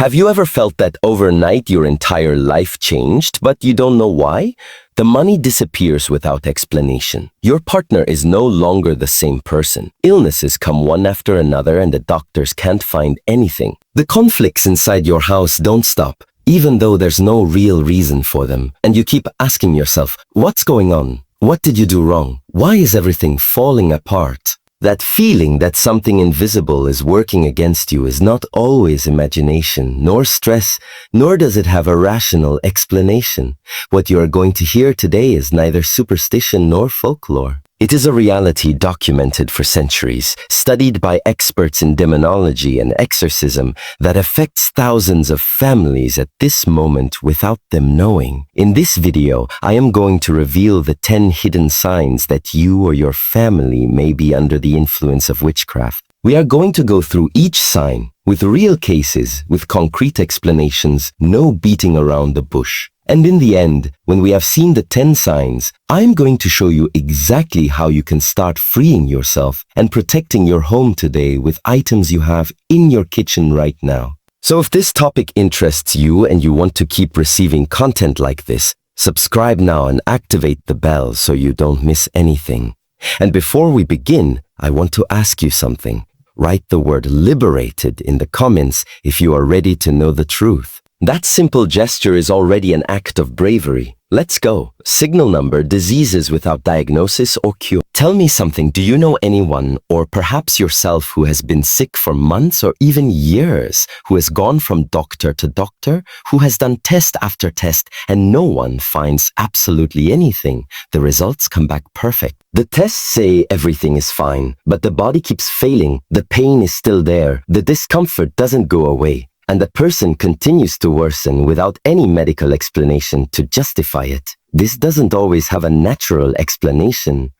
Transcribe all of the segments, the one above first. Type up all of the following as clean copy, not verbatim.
Have you ever felt that overnight your entire life changed, but you don't know why? The money disappears without explanation. Your partner is no longer the same person. Illnesses come one after another and the doctors can't find anything. The conflicts inside your house don't stop, even though there's no real reason for them. And you keep asking yourself, what's going on? What did you do wrong? Why is everything falling apart? That feeling that something invisible is working against you is not always imagination, nor stress, nor does it have a rational explanation. What you are going to hear today is neither superstition nor folklore. It is a reality documented for centuries, studied by experts in demonology and exorcism that affects thousands of families at this moment without them knowing. In this video, I am going to reveal the 10 hidden signs that you or your family may be under the influence of witchcraft. We are going to go through each sign with real cases, with concrete explanations, no beating around the bush. And in the end, when we have seen the 10 signs, I'm going to show you exactly how you can start freeing yourself and protecting your home today with items you have in your kitchen right now. So if this topic interests you and you want to keep receiving content like this, subscribe now and activate the bell so you don't miss anything. And before we begin, I want to ask you something. Write the word liberated in the comments if you are ready to know the truth. That simple gesture is already an act of bravery. Let's go. Signal number: diseases without diagnosis or cure. Tell me something. Do you know anyone, or perhaps yourself, who has been sick for months or even years, who has gone from doctor to doctor, who has done test after test, and no one finds absolutely anything? The results come back perfect. The tests say everything is fine, but the body keeps failing. The pain is still there. The discomfort doesn't go away. And the person continues to worsen without any medical explanation to justify it. This doesn't always have a natural explanation.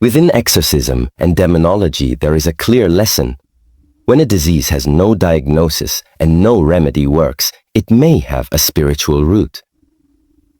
Within exorcism and demonology, there is a clear lesson. When a disease has no diagnosis and no remedy works, it may have a spiritual root.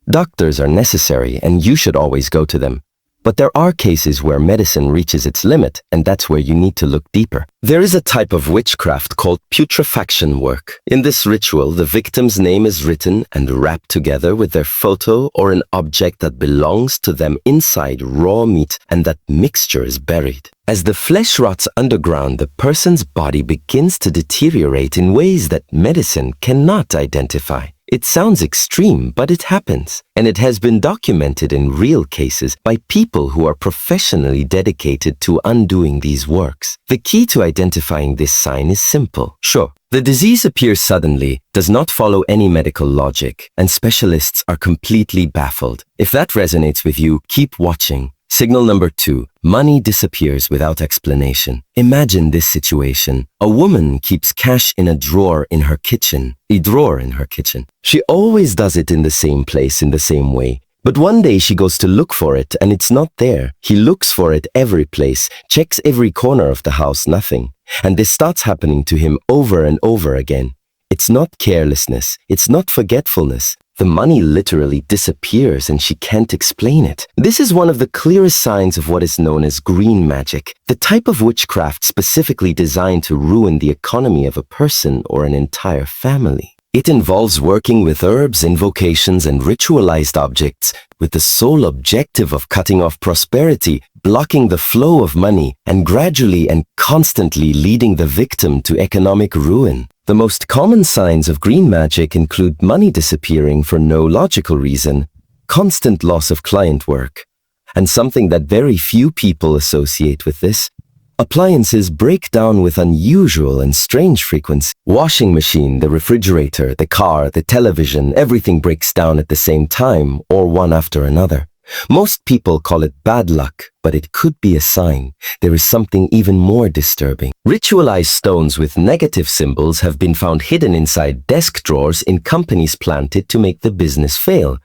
Doctors are necessary and you should always go to them. But there are cases where medicine reaches its limit, and that's where you need to look deeper. There is a type of witchcraft called putrefaction work. In this ritual, the victim's name is written and wrapped together with their photo or an object that belongs to them inside raw meat, and that mixture is buried. As the flesh rots underground, the person's body begins to deteriorate in ways that medicine cannot identify. It sounds extreme, but it happens, and it has been documented in real cases by people who are professionally dedicated to undoing these works. The key to identifying this sign is simple. Sure, the disease appears suddenly, does not follow any medical logic, and specialists are completely baffled. If that resonates with you, keep watching. Signal number 2, money disappears without explanation. Imagine this situation. A woman keeps cash in a drawer in her kitchen. She always does it in the same place, in the same way. But one day she goes to look for it and it's not there. He looks for it every place, checks every corner of the house, nothing. And this starts happening to him over and over again. It's not carelessness. It's not forgetfulness. The money literally disappears and she can't explain it. This is one of the clearest signs of what is known as green magic, the type of witchcraft specifically designed to ruin the economy of a person or an entire family. It involves working with herbs, invocations, and ritualized objects with the sole objective of cutting off prosperity, blocking the flow of money, and gradually and constantly leading the victim to economic ruin. The most common signs of green magic include money disappearing for no logical reason, constant loss of client work, and something that very few people associate with this: appliances break down with unusual and strange frequency. Washing machine, the refrigerator, the car, the television, everything breaks down at the same time or one after another. Most people call it bad luck, but it could be a sign. There is something even more disturbing. Ritualized stones with negative symbols have been found hidden inside desk drawers in companies planted to make the business fail.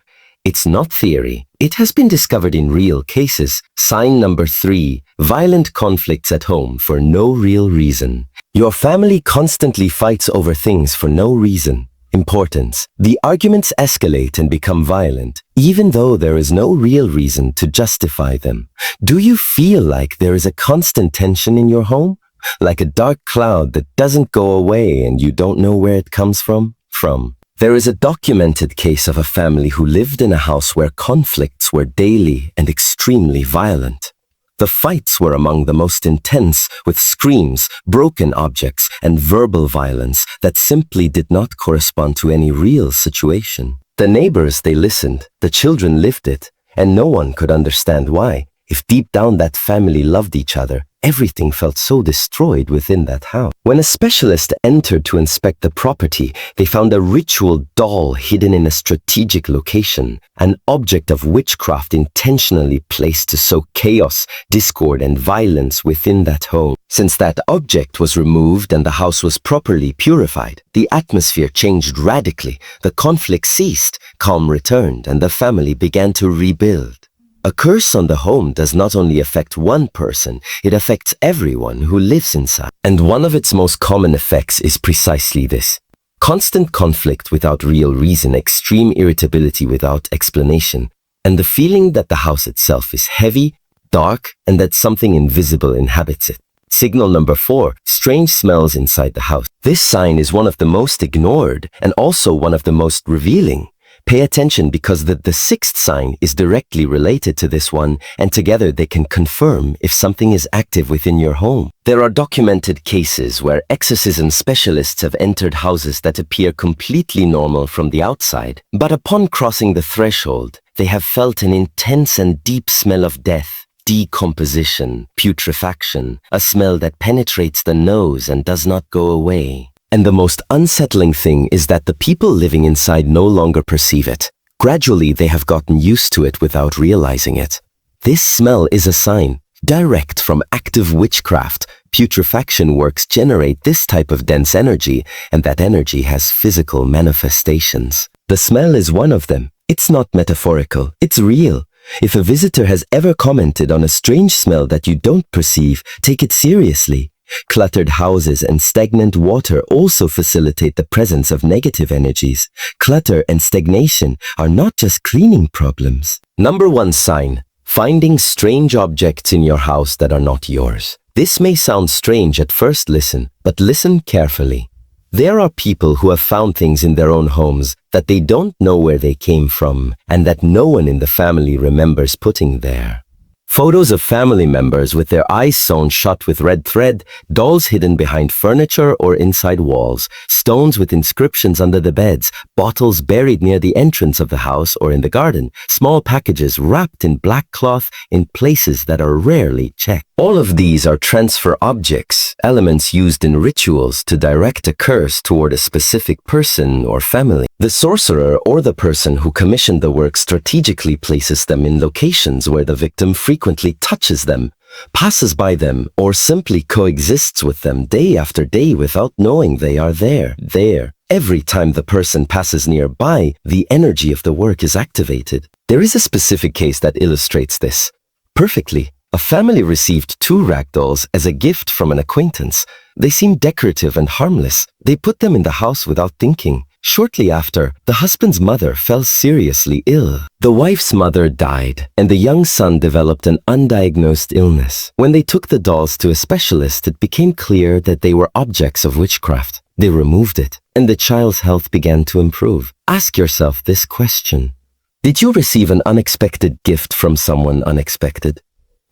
It's not theory. It has been discovered in real cases. Sign number 3, violent conflicts at home for no real reason. Your family constantly fights over things for no reason. Importance: the arguments escalate and become violent, even though there is no real reason to justify them. Do you feel like there is a constant tension in your home? like a dark cloud that doesn't go away and you don't know where it comes from. There is a documented case of a family who lived in a house where conflicts were daily and extremely violent. The fights were among the most intense, with screams, broken objects, and verbal violence that simply did not correspond to any real situation. The neighbors, they listened, the children lived it, and no one could understand why. If deep down that family loved each other, everything felt so destroyed within that house. When a specialist entered to inspect the property, they found a ritual doll hidden in a strategic location, an object of witchcraft intentionally placed to sow chaos, discord, and violence within that home. Since that object was removed and the house was properly purified, the atmosphere changed radically, the conflict ceased, calm returned, and the family began to rebuild. A curse on the home does not only affect one person, it affects everyone who lives inside. And one of its most common effects is precisely this. Constant conflict without real reason, extreme irritability without explanation, and the feeling that the house itself is heavy, dark, and that something invisible inhabits it. Signal number 4, strange smells inside the house. This sign is one of the most ignored and also one of the most revealing. Pay attention because the sixth sign is directly related to this one, and together they can confirm if something is active within your home. There are documented cases where exorcism specialists have entered houses that appear completely normal from the outside, but upon crossing the threshold, they have felt an intense and deep smell of death, decomposition, putrefaction, a smell that penetrates the nose and does not go away. And the most unsettling thing is that the people living inside no longer perceive it. Gradually, they have gotten used to it without realizing it. This smell is a sign, direct from active witchcraft. Putrefaction works generate this type of dense energy, and that energy has physical manifestations. The smell is one of them. It's not metaphorical, it's real. If a visitor has ever commented on a strange smell that you don't perceive, take it seriously. Cluttered houses and stagnant water also facilitate the presence of negative energies. Clutter and stagnation are not just cleaning problems. Number 1 sign, finding strange objects in your house that are not yours. This may sound strange at first listen, but listen carefully. There are people who have found things in their own homes that they don't know where they came from and that no one in the family remembers putting there. Photos of family members with their eyes sewn shut with red thread, dolls hidden behind furniture or inside walls, stones with inscriptions under the beds, bottles buried near the entrance of the house or in the garden, small packages wrapped in black cloth in places that are rarely checked. All of these are transfer objects, elements used in rituals to direct a curse toward a specific person or family. The sorcerer or the person who commissioned the work strategically places them in locations where the victim frequently touches them, passes by them, or simply coexists with them day after day without knowing they are there. Every time the person passes nearby, the energy of the work is activated. There is a specific case that illustrates this perfectly. A family received 2 ragdolls as a gift from an acquaintance. They seemed decorative and harmless. They put them in the house without thinking. Shortly after, the husband's mother fell seriously ill. The wife's mother died, and the young son developed an undiagnosed illness. When they took the dolls to a specialist, it became clear that they were objects of witchcraft. They removed it, and the child's health began to improve. Ask yourself this question. Did you receive an unexpected gift from someone unexpected?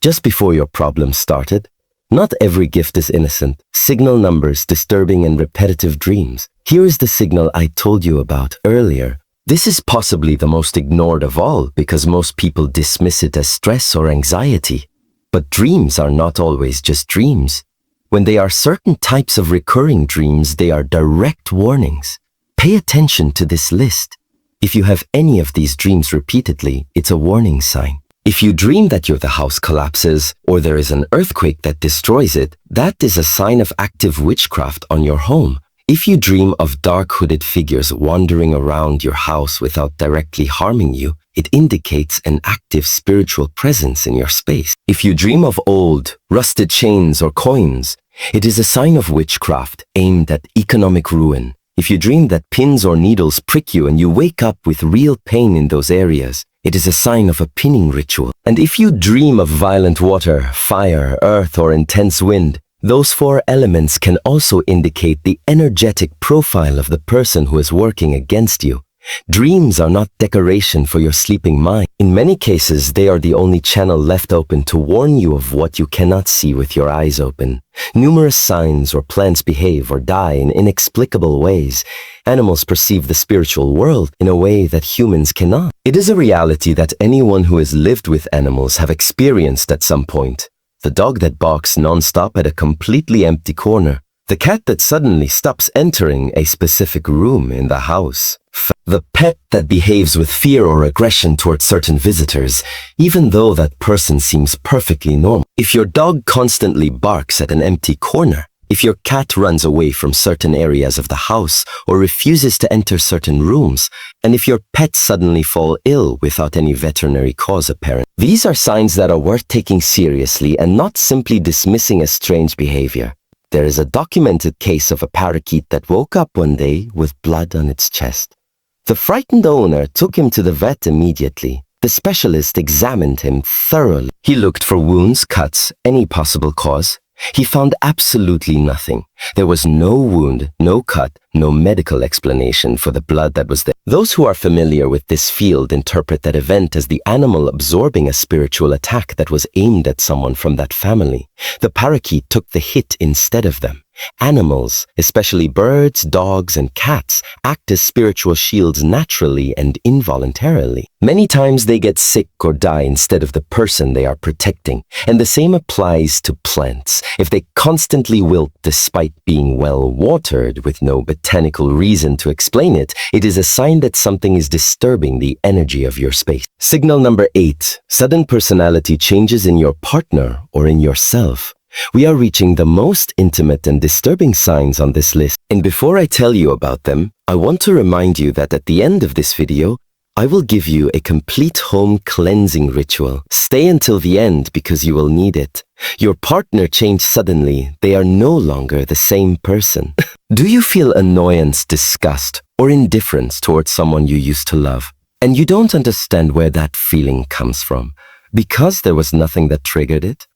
Just before your problem started? Not every gift is innocent. Signal numbers, disturbing and repetitive dreams. Here is the signal I told you about earlier. This is possibly the most ignored of all because most people dismiss it as stress or anxiety. But dreams are not always just dreams. When they are certain types of recurring dreams, they are direct warnings. Pay attention to this list. If you have any of these dreams repeatedly, it's a warning sign. If you dream that the house collapses or there is an earthquake that destroys it, that is a sign of active witchcraft on your home. If you dream of dark hooded figures wandering around your house without directly harming you, it indicates an active spiritual presence in your space. If you dream of old, rusted chains or coins, it is a sign of witchcraft aimed at economic ruin. If you dream that pins or needles prick you and you wake up with real pain in those areas, it is a sign of a pinning ritual. And if you dream of violent water, fire, earth, or intense wind, Those four elements can also indicate the energetic profile of the person who is working against you. Dreams are not decoration for your sleeping mind. In many cases, they are the only channel left open to warn you of what you cannot see with your eyes open. Numerous signs or plants behave or die in inexplicable ways. Animals perceive the spiritual world in a way that humans cannot. It is a reality that anyone who has lived with animals have experienced at some point. The dog that barks non-stop at a completely empty corner. The cat that suddenly stops entering a specific room in the house. The pet that behaves with fear or aggression towards certain visitors, even though that person seems perfectly normal. If your dog constantly barks at an empty corner, if your cat runs away from certain areas of the house or refuses to enter certain rooms, and if your pet suddenly fall ill without any veterinary cause apparent, these are signs that are worth taking seriously and not simply dismissing as strange behavior. There is a documented case of a parakeet that woke up one day with blood on its chest. The frightened owner took him to the vet immediately. The specialist examined him thoroughly. He looked for wounds, cuts, any possible cause. He found absolutely nothing. There was no wound, no cut, no medical explanation for the blood that was there. Those who are familiar with this field interpret that event as the animal absorbing a spiritual attack that was aimed at someone from that family. The parakeet took the hit instead of them. Animals, especially birds, dogs, and cats, act as spiritual shields naturally and involuntarily. Many times they get sick or die instead of the person they are protecting. And the same applies to plants. If they constantly wilt despite being well watered with no botanical reason to explain it, it is a sign that something is disturbing the energy of your space. Signal number 8. Sudden personality changes in your partner or in yourself. We are reaching the most intimate and disturbing signs on this list. And before I tell you about them, I want to remind you that at the end of this video, I will give you a complete home cleansing ritual. Stay until the end because you will need it. Your partner changed suddenly. They are no longer the same person. Do you feel annoyance, disgust, or indifference towards someone you used to love? And you don't understand where that feeling comes from because there was nothing that triggered it?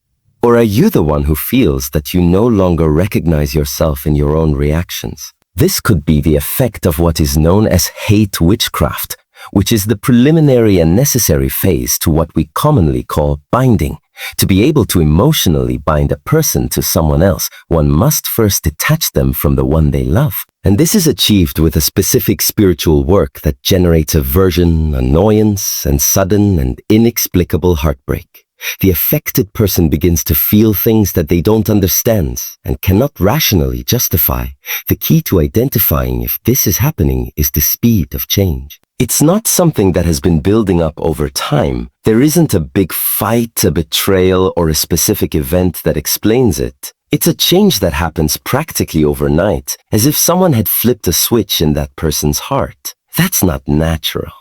Or are you the one who feels that you no longer recognize yourself in your own reactions? This could be the effect of what is known as hate witchcraft, which is the preliminary and necessary phase to what we commonly call binding. To be able to emotionally bind a person to someone else, one must first detach them from the one they love. And this is achieved with a specific spiritual work that generates aversion, annoyance, and sudden and inexplicable heartbreak. The affected person begins to feel things that they don't understand and cannot rationally justify. The key to identifying if this is happening is the speed of change. It's not something that has been building up over time. There isn't a big fight, a betrayal, or a specific event that explains it. It's a change that happens practically overnight, as if someone had flipped a switch in that person's heart. That's not natural.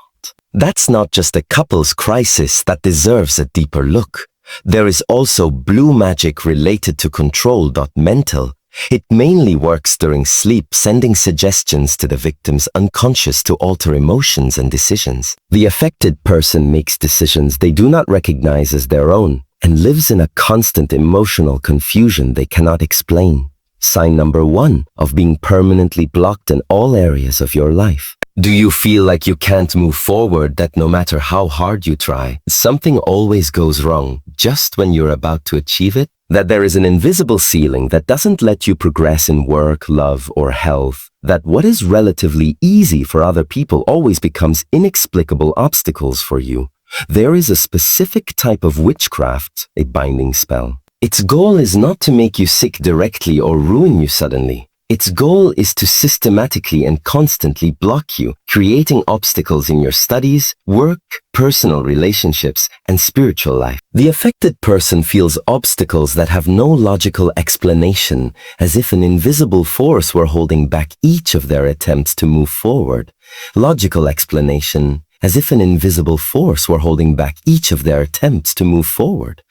That's not just a couple's crisis that deserves a deeper look. There is also blue magic related to control.mental. It mainly works during sleep, sending suggestions to the victim's unconscious to alter emotions and decisions. The affected person makes decisions they do not recognize as their own and lives in a constant emotional confusion they cannot explain. Sign number 1 of being permanently blocked in all areas of your life. Do you feel like you can't move forward, that no matter how hard you try, something always goes wrong just when you're about to achieve it? That there is an invisible ceiling that doesn't let you progress in work, love, or health? That what is relatively easy for other people always becomes inexplicable obstacles for you? There is a specific type of witchcraft, a binding spell. Its goal is not to make you sick directly or ruin you suddenly. Its goal is to systematically and constantly block you, creating obstacles in your studies, work, personal relationships, and spiritual life. The affected person feels obstacles that have no logical explanation, as if an invisible force were holding back each of their attempts to move forward. Logical explanation, as if an invisible force were holding back each of their attempts to move forward.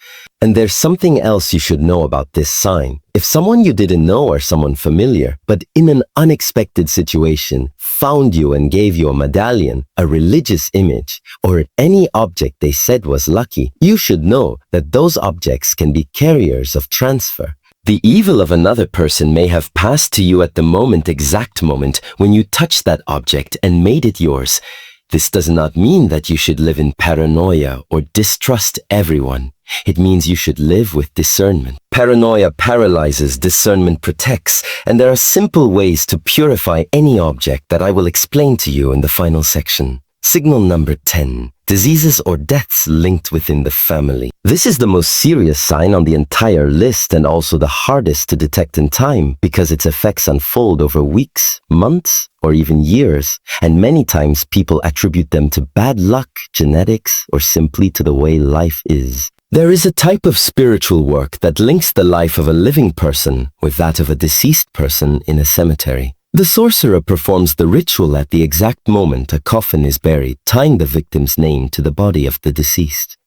And there's something else you should know about this sign. If someone you didn't know or someone familiar, but in an unexpected situation, found you and gave you a medallion, a religious image, or any object they said was lucky, you should know that those objects can be carriers of transfer. The evil of another person may have passed to you at the exact moment when you touched that object and made it yours. This does not mean that you should live in paranoia or distrust everyone. It means you should live with discernment. Paranoia paralyzes, discernment protects, and there are simple ways to purify any object that I will explain to you in the final section. Signal number 10. Diseases or deaths linked within the family. This is the most serious sign on the entire list and also the hardest to detect in time because its effects unfold over weeks, months, or even years, and many times people attribute them to bad luck, genetics, or simply to the way life is. There is a type of spiritual work that links the life of a living person with that of a deceased person in a cemetery. The sorcerer performs the ritual at the exact moment a coffin is buried, tying the victim's name to the body of the deceased.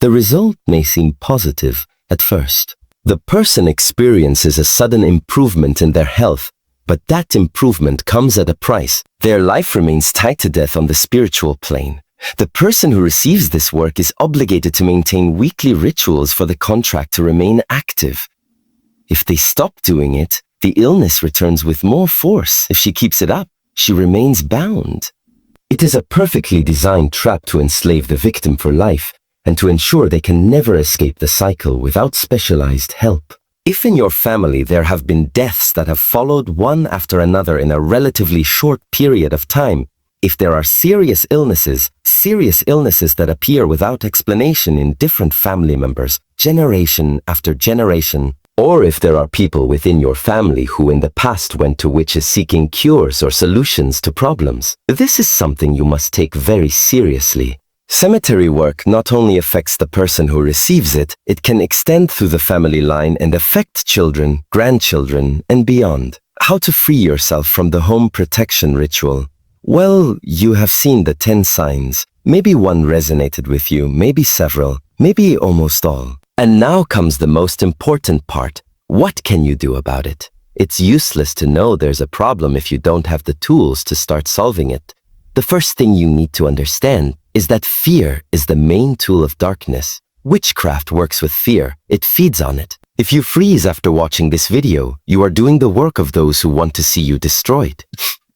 The result may seem positive at first. The person experiences a sudden improvement in their health, but that improvement comes at a price. Their life remains tied to death on the spiritual plane. The person who receives this work is obligated to maintain weekly rituals for the contract to remain active. If they stop doing it, the illness returns with more force. If she keeps it up, she remains bound. It is a perfectly designed trap to enslave the victim for life and to ensure they can never escape the cycle without specialized help. If in your family there have been deaths that have followed one after another in a relatively short period of time, if there are serious illnesses that appear without explanation in different family members, generation after generation, or if there are people within your family who in the past went to witches seeking cures or solutions to problems, this is something you must take very seriously. Cemetery work not only affects the person who receives it, it can extend through the family line and affect children, grandchildren, and beyond. How to free yourself from the home protection ritual? Well, you have seen the 10 signs. Maybe one resonated with you, maybe several, maybe almost all. And now comes the most important part. What can you do about it? It's useless to know there's a problem if you don't have the tools to start solving it. The first thing you need to understand is that fear is the main tool of darkness. Witchcraft works with fear. It feeds on it. If you freeze after watching this video, you are doing the work of those who want to see you destroyed.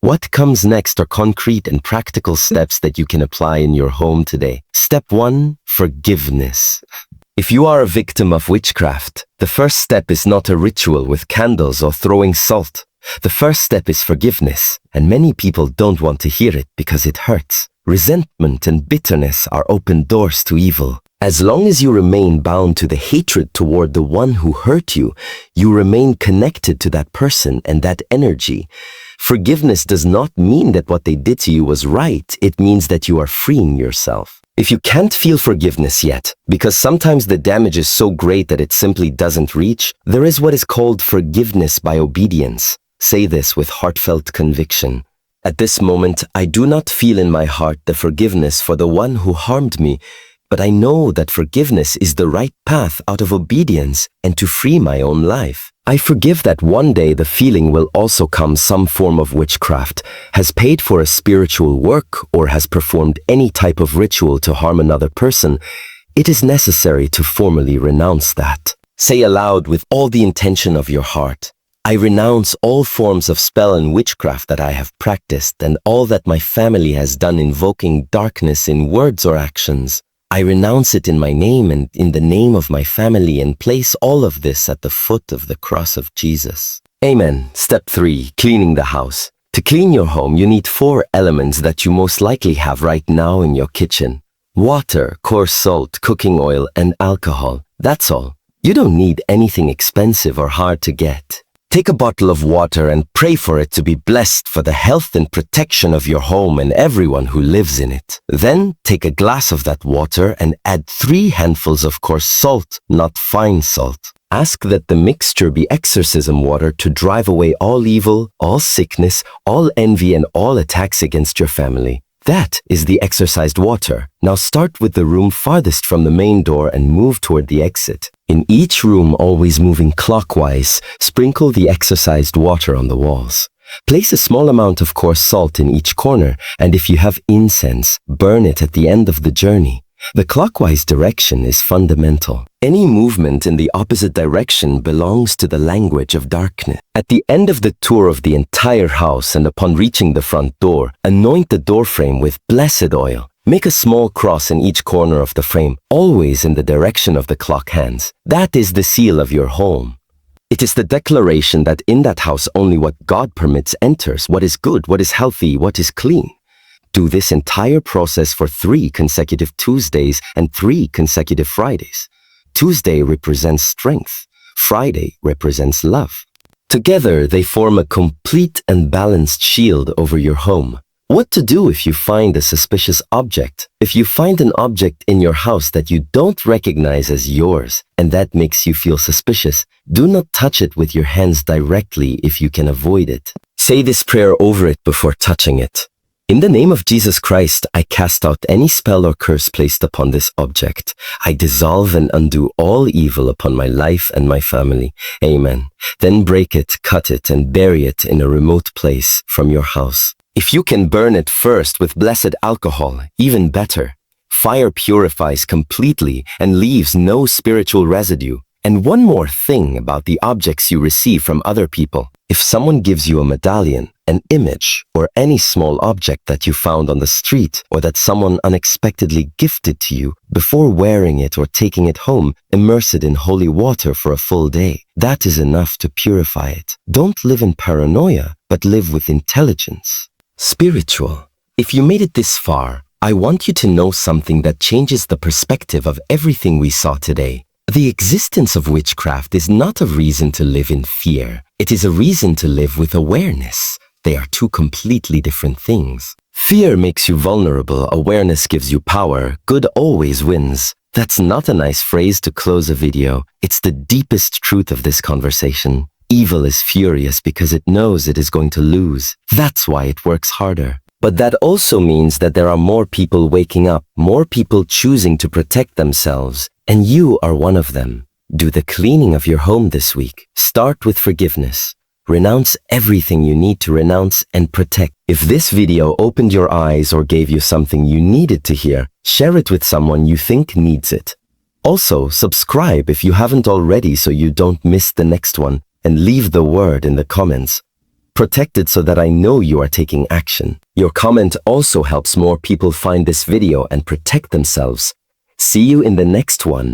What comes next are concrete and practical steps that you can apply in your home today. Step 1. Forgiveness. If you are a victim of witchcraft, the first step is not a ritual with candles or throwing salt. The first step is forgiveness, and many people don't want to hear it because it hurts. Resentment and bitterness are open doors to evil. As long as you remain bound to the hatred toward the one who hurt you, you remain connected to that person and that energy. Forgiveness does not mean that what they did to you was right. It means that you are freeing yourself. If you can't feel forgiveness yet, because sometimes the damage is so great that it simply doesn't reach, there is what is called forgiveness by obedience. Say this with heartfelt conviction. At this moment, I do not feel in my heart the forgiveness for the one who harmed me, but I know that forgiveness is the right path out of obedience and to free my own life. I forgive that one day the feeling will also come some form of witchcraft, has paid for a spiritual work, or has performed any type of ritual to harm another person. It is necessary to formally renounce that. Say aloud with all the intention of your heart, I renounce all forms of spell and witchcraft that I have practiced and all that my family has done invoking darkness in words or actions. I renounce it in my name and in the name of my family and place all of this at the foot of the cross of Jesus. Amen. Step 3. Cleaning the house. To clean your home, you need 4 elements that you most likely have right now in your kitchen. Water, coarse salt, cooking oil, and alcohol. That's all. You don't need anything expensive or hard to get. Take a bottle of water and pray for it to be blessed for the health and protection of your home and everyone who lives in it. Then take a glass of that water and add 3 handfuls of coarse salt, not fine salt. Ask that the mixture be exorcism water to drive away all evil, all sickness, all envy, and all attacks against your family. That is the exorcised water. Now start with the room farthest from the main door and move toward the exit. In each room, always moving clockwise, sprinkle the exorcised water on the walls. Place a small amount of coarse salt in each corner, and if you have incense, burn it at the end of the journey. The clockwise direction is fundamental. Any movement in the opposite direction belongs to the language of darkness. At the end of the tour of the entire house and upon reaching the front door, anoint the doorframe with blessed oil. Make a small cross in each corner of the frame, always in the direction of the clock hands. That is the seal of your home. It is the declaration that in that house only what God permits enters, what is good, what is healthy, what is clean. Do this entire process for 3 consecutive Tuesdays and 3 consecutive Fridays. Tuesday represents strength. Friday represents love. Together, they form a complete and balanced shield over your home. What to do if you find a suspicious object? If you find an object in your house that you don't recognize as yours, and that makes you feel suspicious, do not touch it with your hands directly if you can avoid it. Say this prayer over it before touching it. In the name of Jesus Christ, I cast out any spell or curse placed upon this object. I dissolve and undo all evil upon my life and my family. Amen. Then break it, cut it, and bury it in a remote place from your house. If you can burn it first with blessed alcohol, even better. Fire purifies completely and leaves no spiritual residue. And one more thing about the objects you receive from other people. If someone gives you a medallion, an image, or any small object that you found on the street or that someone unexpectedly gifted to you, before wearing it or taking it home, immerse it in holy water for a full day. That is enough to purify it. Don't live in paranoia, but live with intelligence. Spiritual. If you made it this far, I want you to know something that changes the perspective of everything we saw today. The existence of witchcraft is not a reason to live in fear. It is a reason to live with awareness. They are 2 completely different things. Fear makes you vulnerable. Awareness gives you power. Good always wins. That's not a nice phrase to close a video. It's the deepest truth of this conversation. Evil is furious because it knows it is going to lose. That's why it works harder. But that also means that there are more people waking up, more people choosing to protect themselves, and you are one of them. Do the cleaning of your home this week. Start with forgiveness. Renounce everything you need to renounce and protect. If this video opened your eyes or gave you something you needed to hear, share it with someone you think needs it. Also, subscribe if you haven't already so you don't miss the next one, and leave the word in the comments. Protect it so that I know you are taking action. Your comment also helps more people find this video and protect themselves. See you in the next one.